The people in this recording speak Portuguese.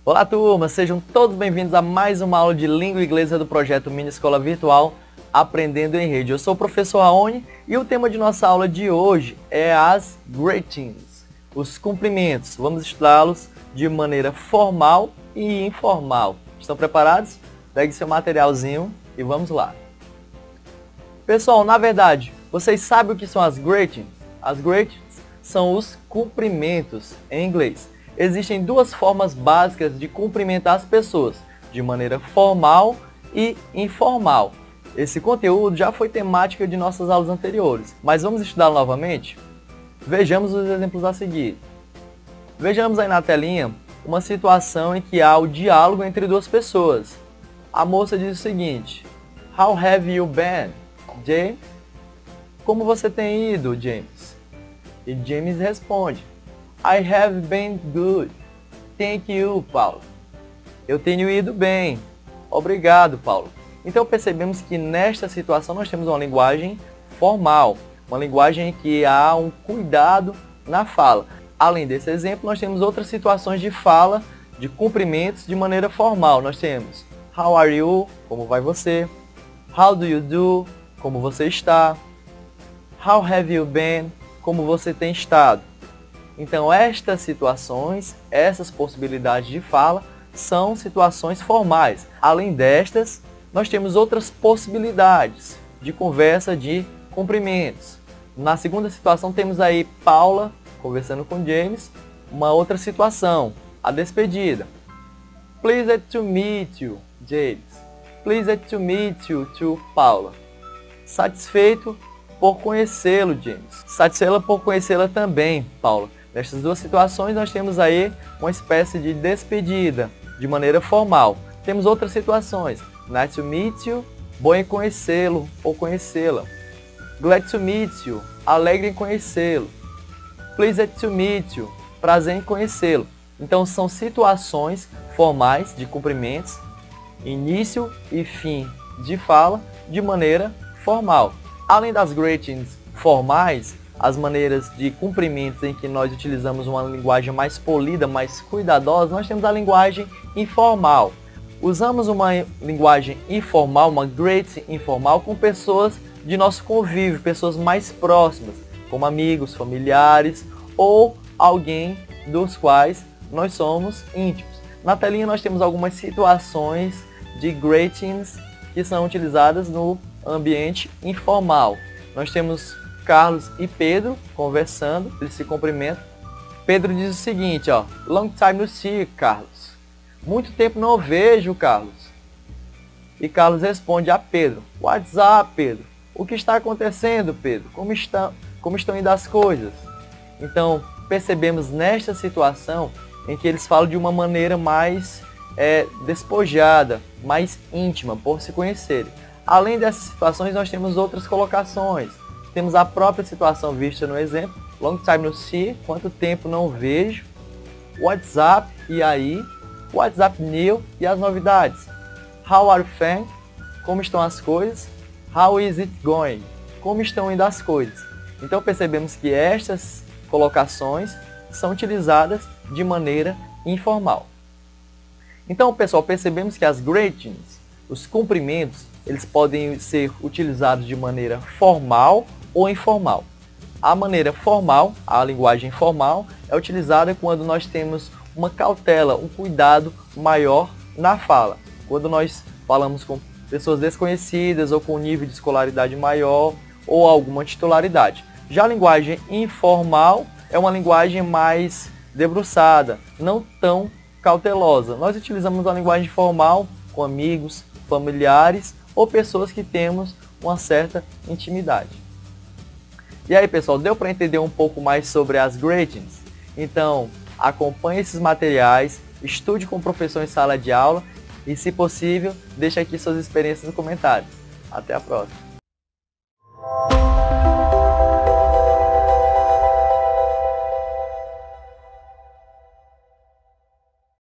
Olá turma, sejam todos bem-vindos a mais uma aula de língua inglesa do projeto Mini Escola Virtual Aprendendo em Rede. Eu sou o professor Raoni e o tema de nossa aula de hoje é as greetings, os cumprimentos. Vamos estudá-los de maneira formal e informal. Estão preparados? Pegue seu materialzinho e vamos lá. Pessoal, na verdade, vocês sabem o que são as greetings? As greetings são os cumprimentos em inglês. Existem duas formas básicas de cumprimentar as pessoas, de maneira formal e informal. Esse conteúdo já foi temática de nossas aulas anteriores, mas vamos estudá-lo novamente? Vejamos os exemplos a seguir. Vejamos aí na telinha uma situação em que há o diálogo entre duas pessoas. A moça diz o seguinte: How have you been, James? Como você tem ido, James? E James responde: I have been good. Thank you, Paulo. Eu tenho ido bem. Obrigado, Paulo. Então percebemos que nesta situação nós temos uma linguagem formal, uma linguagem em que há um cuidado na fala. Além desse exemplo, nós temos outras situações de fala, de cumprimentos de maneira formal. Nós temos How are you? Como vai você? How do you do? Como você está? How have you been? Como você tem estado? Então, estas situações, essas possibilidades de fala, são situações formais. Além destas, nós temos outras possibilidades de conversa de cumprimentos. Na segunda situação, temos aí Paula conversando com James. Uma outra situação, a despedida. Pleased to meet you, James. Pleased to meet you, to Paula. Satisfeito por conhecê-lo, James. Satisfeita por conhecê-la também, Paula. Nestas duas situações, nós temos aí uma espécie de despedida, de maneira formal. Temos outras situações. Nice to meet you, bom em conhecê-lo ou conhecê-la. Glad to meet you, alegre em conhecê-lo. Pleased to meet you, prazer em conhecê-lo. Então, são situações formais de cumprimentos, início e fim de fala, de maneira formal. Além das greetings formais, as maneiras de cumprimentos em que nós utilizamos uma linguagem mais polida, mais cuidadosa, nós temos a linguagem informal. Usamos uma linguagem informal, uma greeting informal, com pessoas de nosso convívio, pessoas mais próximas, como amigos, familiares ou alguém dos quais nós somos íntimos. Na telinha nós temos algumas situações de greetings que são utilizadas no ambiente informal. Nós temos Carlos e Pedro conversando, eles se cumprimentam. Pedro diz o seguinte, ó: Long time no see, Carlos. Muito tempo não vejo, Carlos. E Carlos responde a Pedro: What's up, Pedro? O que está acontecendo, Pedro? Como estão indo as coisas? Então, percebemos nesta situação em que eles falam de uma maneira mais despojada, mais íntima, por se conhecerem. Além dessas situações, nós temos outras colocações. Temos a própria situação vista no exemplo. Long time no see, quanto tempo não vejo. What's up, e aí? What's up new, e as novidades. How are you feeling? Como estão as coisas? How is it going? Como estão indo as coisas? Então percebemos que estas colocações são utilizadas de maneira informal. Então, pessoal, percebemos que as greetings, os cumprimentos, eles podem ser utilizados de maneira formal ou informal. A maneira formal, a linguagem formal, é utilizada quando nós temos uma cautela, um cuidado maior na fala. Quando nós falamos com pessoas desconhecidas ou com nível de escolaridade maior ou alguma titularidade. Já a linguagem informal é uma linguagem mais debruçada, não tão cautelosa. Nós utilizamos a linguagem formal com amigos, familiares ou pessoas que temos uma certa intimidade. E aí, pessoal, deu para entender um pouco mais sobre as greetings? Então, acompanhe esses materiais, estude com o professor em sala de aula e, se possível, deixe aqui suas experiências nos comentários. Até a próxima!